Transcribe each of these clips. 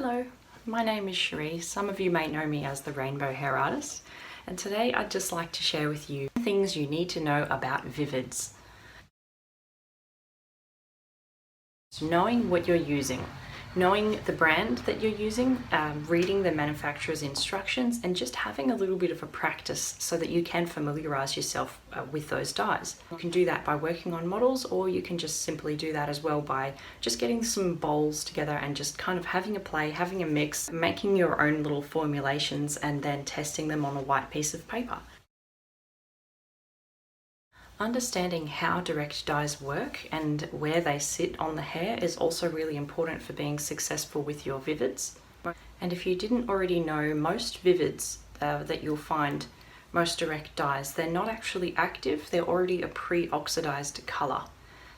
Hello, my name is Cherie. Some of you may know me as the Rainbow Hair Artist, and today I'd just like to share with you things you need to know about Vivids. Knowing what you're using, knowing the brand that you're using, reading the manufacturer's instructions, and just having a little bit of a practice so that you can familiarize yourself with those dyes. You can do that by working on models, or you can just simply do that as well by just getting some bowls together and just kind of having a play, having a mix, making your own little formulations and then testing them on a white piece of paper. Understanding how direct dyes work and where they sit on the hair is also really important for being successful with your Vivids. And if you didn't already know, most Vivids that you'll find, most direct dyes, they're not actually active, they're already a pre-oxidized color.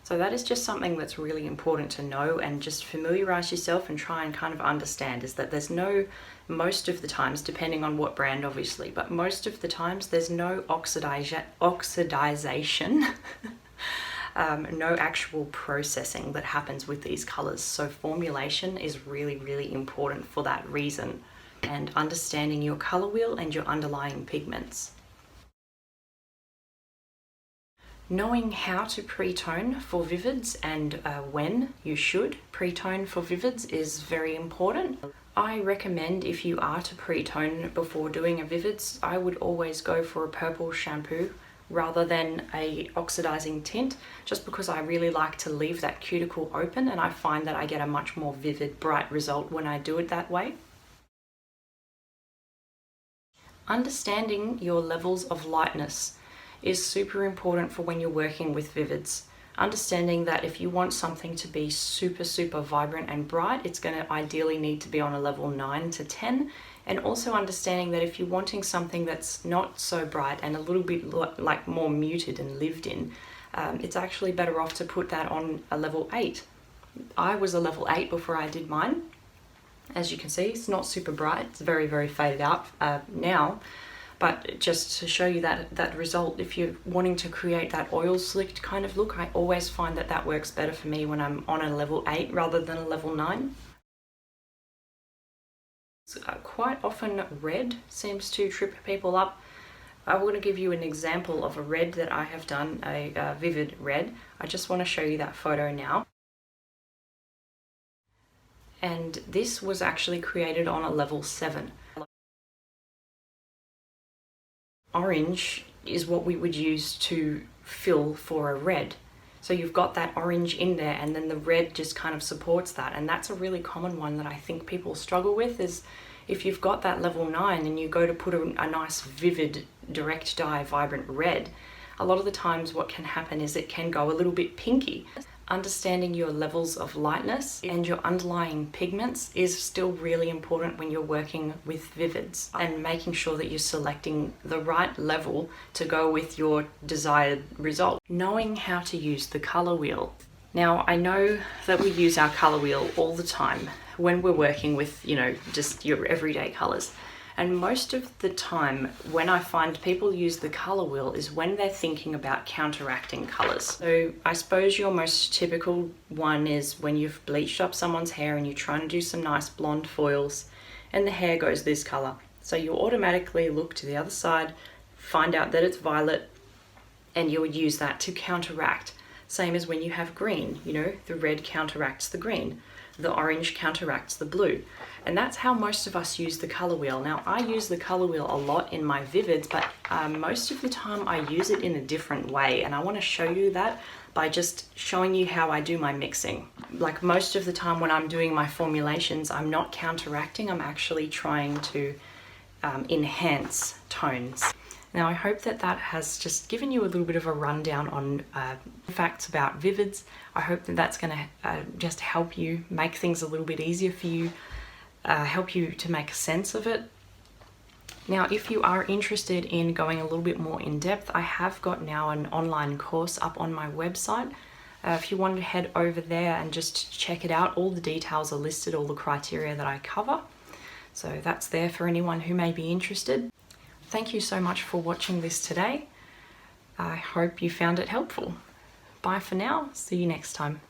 So that is just something that's really important to know and just familiarize yourself and try and kind of understand, is that there's no, most of the times, depending on what brand obviously, but most of the times there's no oxidization, no actual processing that happens with these colors. So formulation is really, really important for that reason, and understanding your color wheel and your underlying pigments. Knowing how to pretone for Vivids and when you should pretone for Vivids is very important. I recommend, if you are to pretone before doing a Vivids, I would always go for a purple shampoo rather than a oxidizing tint, just because I really like to leave that cuticle open, and I find that I get a much more vivid, bright result when I do it that way. Understanding your levels of lightness is super important for when you're working with Vivids. Understanding that if you want something to be super vibrant and bright, it's going to ideally need to be on a level 9 to 10. And also understanding that if you're wanting something that's not so bright and a little bit like more muted and lived in, it's actually better off to put that on a level 8. I was a level 8 before I did mine. As you can see, it's not super bright, it's very faded out now. But just to show you that result, if you're wanting to create that oil slicked kind of look, I always find that that works better for me when I'm on a level 8 rather than a level 9. Quite often red seems to trip people up. I want to give you an example of a red that I have done, a vivid red. I just want to show you that photo now. And this was actually created on a level 7. Orange is what we would use to fill for a red. So you've got that orange in there, and then the red just kind of supports that. And that's a really common one that I think people struggle with, is if you've got that level 9 and you go to put a nice vivid direct dye vibrant red, a lot of the times what can happen is it can go a little bit pinky. Understanding your levels of lightness and your underlying pigments is still really important when you're working with Vivids, and making sure that you're selecting the right level to go with your desired result. Knowing how to use the color wheel. Now, I know that we use our color wheel all the time when we're working with, just your everyday colors. And most of the time when I find people use the color wheel is when they're thinking about counteracting colors. So I suppose your most typical one is when you've bleached up someone's hair and you're trying to do some nice blonde foils and the hair goes this color. So you automatically look to the other side, find out that it's violet, and you would use that to counteract. Same as when you have green, the red counteracts the green, the orange counteracts the blue. And that's how most of us use the color wheel. Now, I use the color wheel a lot in my Vivids, but most of the time I use it in a different way. And I want to show you that by just showing you how I do my mixing. Like most of the time when I'm doing my formulations, I'm not counteracting, I'm actually trying to enhance tones. Now, I hope that has just given you a little bit of a rundown on facts about Vivids. I hope that that's going to just help you make things a little bit easier for you, help you to make sense of it. Now, if you are interested in going a little bit more in depth, I have got now an online course up on my website. If you want to head over there and just check it out, all the details are listed, all the criteria that I cover. So that's there for anyone who may be interested. Thank you so much for watching this today. I hope you found it helpful. Bye for now. See you next time.